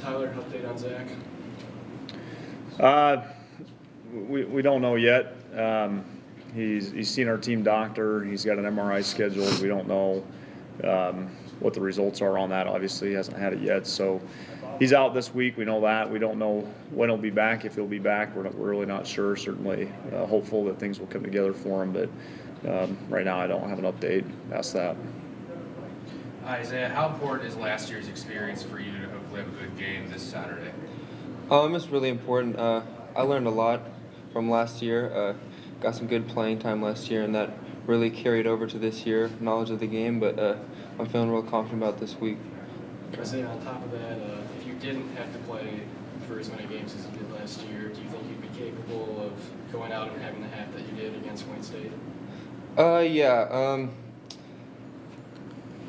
Tyler, update on Zach? We don't know yet. He's seen our team doctor. He's got an MRI scheduled. We don't know what the results are on that. Obviously, he hasn't had it yet. So he's out this week. We know that. We don't know when he'll be back. If he'll be back, we're really not sure. Certainly hopeful that things will come together for him. But right now, I don't have an update past that. Isaiah, how important is last year's experience for you to hopefully have a good game this Saturday? It's really important. I learned a lot from last year. Got some good playing time last year, and that really carried over to this year, knowledge of the game. But I'm feeling real confident about this week. Isaiah, on top of that, if you didn't have to play for as many games as you did last year, do you think you'd be capable of going out and having the half that you did against Wayne State? Yeah.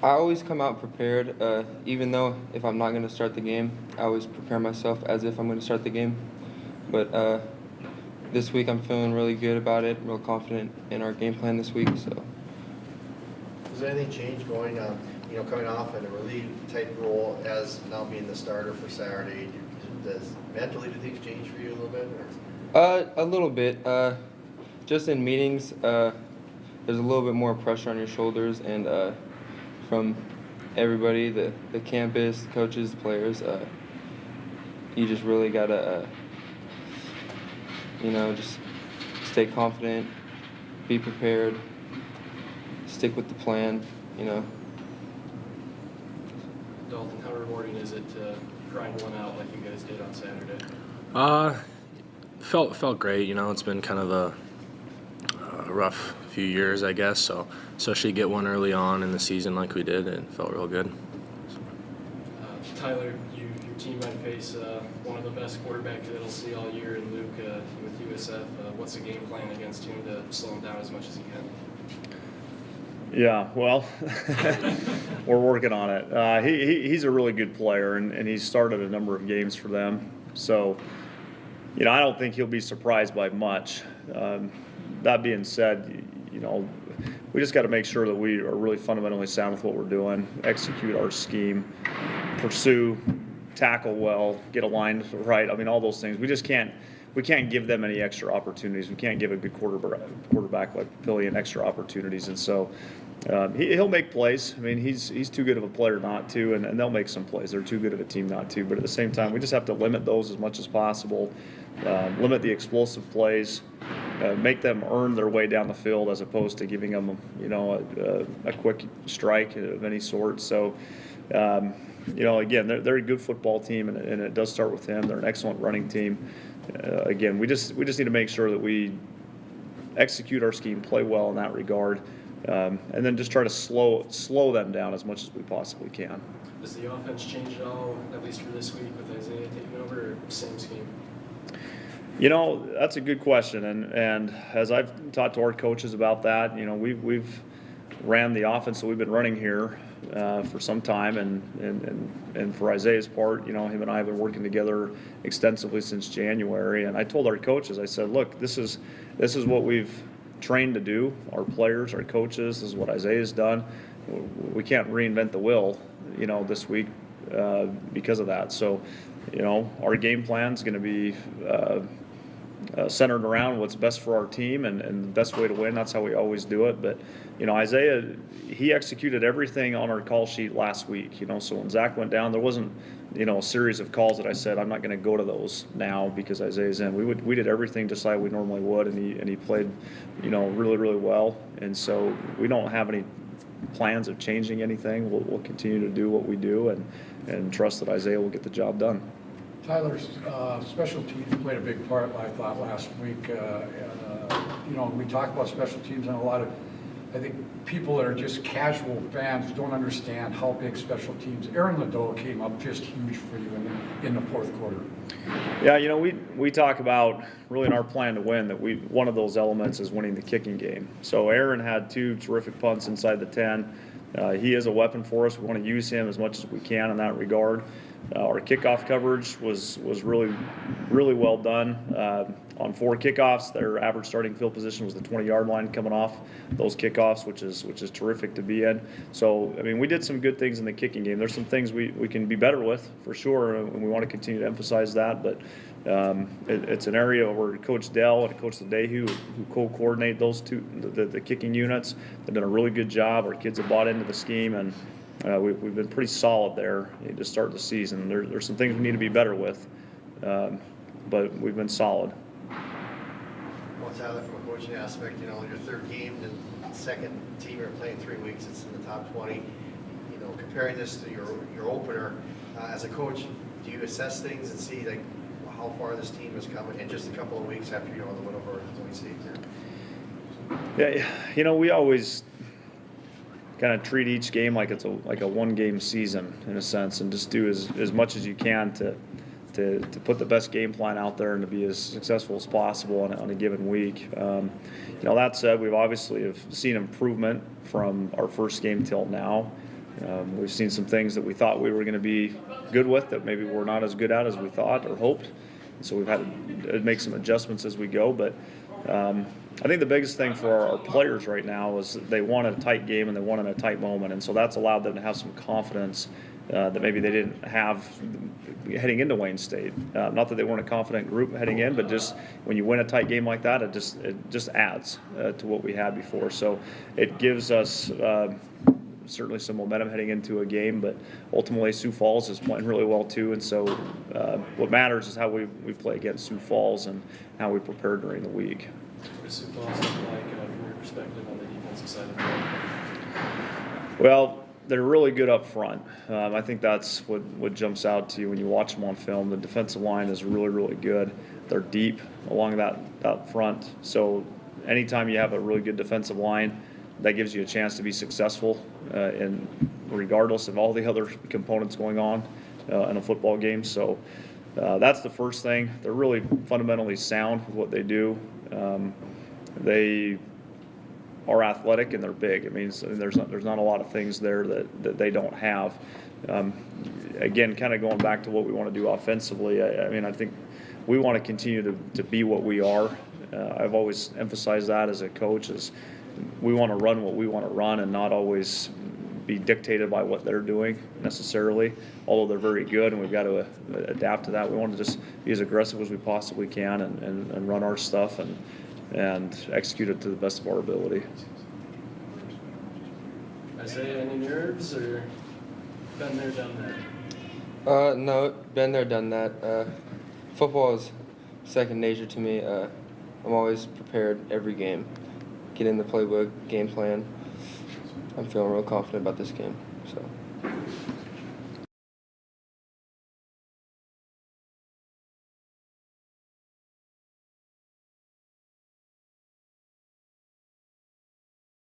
I always come out prepared, even though if I'm not going to start the game, I always prepare myself as if I'm going to start the game. But this week I'm feeling really good about it, real confident in our game plan this week. So. Does anything change going, coming off in a relief type role as now being the starter for Saturday? Does mentally do things change for you a little bit? Or? A little bit. Just in meetings, there's a little bit more pressure on your shoulders, and from everybody, the campus, the coaches, the players, you just really gotta, just stay confident, be prepared, stick with the plan, Dalton, how rewarding is it to grind one out like you guys did on Saturday? Felt great. It's been kind of a rough few years, I guess. So especially get one early on in the season like we did, it felt real good. Tyler, your team might face one of the best quarterbacks that it'll see all year in Luke with USF. What's the game plan against him to slow him down as much as he can? Yeah, well, we're working on it. He's a really good player, and he's started a number of games for them. So, I don't think he'll be surprised by much. That being said, we just got to make sure that we are really fundamentally sound with what we're doing, execute our scheme, pursue, tackle well, get aligned right. I mean, all those things. We can't give them any extra opportunities. We can't give a good quarterback like Papillion extra opportunities. And so he'll make plays. I mean, he's too good of a player not to, and they'll make some plays. They're too good of a team not to. But at the same time, we just have to limit those as much as possible, limit the explosive plays, make them earn their way down the field as opposed to giving them, a quick strike of any sort. So, again, they're a good football team, and it does start with them. They're an excellent running team. Again, we just need to make sure that we execute our scheme, play well in that regard, and then just try to slow them down as much as we possibly can. Does the offense change at all, at least for this week with Isaiah taking over, or same scheme? That's a good question, and as I've talked to our coaches about that, we've ran the offense that we've been running here for some time, and for Isaiah's part, him and I have been working together extensively since January. And I told our coaches, I said, look, this is what we've trained to do. Our players, our coaches, this is what Isaiah's done. We can't reinvent the wheel, this week because of that. So, our game plan is going to be centered around what's best for our team and the best way to win. That's how we always do it. But, Isaiah, he executed everything on our call sheet last week. So when Zach went down, there wasn't, a series of calls that I said, I'm not going to go to those now because Isaiah's in. We did everything just like we normally would, and he played, really, really well. And so we don't have any plans of changing anything. We'll continue to do what we do and trust that Isaiah will get the job done. Tyler's special teams played a big part, I thought, last week. We talk about special teams, and I think people that are just casual fans don't understand how big special teams. Aaron Ladeau came up just huge for you in the fourth quarter. Yeah, we talk about really in our plan to win that one of those elements is winning the kicking game. So Aaron had 2 terrific punts inside the 10. He is a weapon for us. We want to use him as much as we can in that regard. Our kickoff coverage was really well done. On 4 kickoffs, their average starting field position was the 20-yard line coming off those kickoffs, which is terrific to be in. So, I mean, we did some good things in the kicking game. There's some things we can be better with, for sure, and we want to continue to emphasize that. But it's an area where Coach Dell and Coach Ledehu, who co-coordinate those two, the kicking units, they've done a really good job. Our kids have bought into the scheme, and we've been pretty solid there to start the season. There's some things we need to be better with, but we've been solid. Well, Tyler, from a coaching aspect, your 3rd game and 2nd team you're playing 3 weeks, it's in the top 20. Comparing this to your opener, as a coach, do you assess things and see like how far this team has come in just a couple of weeks after the win over Illinois State there? Yeah, we always kind of treat each game like it's a 1-game season in a sense, and just do as much as you can to put the best game plan out there and to be as successful as possible on a given week. That said, we've obviously have seen improvement from our first game till now. We've seen some things that we thought we were going to be good with that maybe we're not as good at as we thought or hoped. So we've had to make some adjustments as we go. But I think the biggest thing for our players right now is they want a tight game and they want it in a tight moment. And so that's allowed them to have some confidence that maybe they didn't have heading into Wayne State. Not that they weren't a confident group heading in, but just when you win a tight game like that, it just adds to what we had before. So it gives us certainly some momentum heading into a game, but ultimately Sioux Falls is playing really well too, and so what matters is how we play against Sioux Falls and how we prepare during the week. What does Sioux Falls look like from your perspective on the defensive side of the ball? Well, they're really good up front. I think that's what jumps out to you when you watch them on film. The defensive line is really good. They're deep along that front, so anytime you have a really good defensive line, that gives you a chance to be successful in regardless of all the other components going on in a football game. So that's the first thing. They're really fundamentally sound with what they do. They are athletic and they're big. It means there's not a lot of things there that they don't have. Again, kind of going back to what we want to do offensively, I think we want to continue to be what we are. I've always emphasized that as a coach is we want to run what we want to run and not always be dictated by what they're doing necessarily, although they're very good and we've got to adapt to that. We want to just be as aggressive as we possibly can and run our stuff and execute it to the best of our ability. Isaiah, any nerves or been there, done that? No, been there, done that. Football is second nature to me. I'm always prepared every game. Get in the playbook, game plan. I'm feeling real confident about this game. So.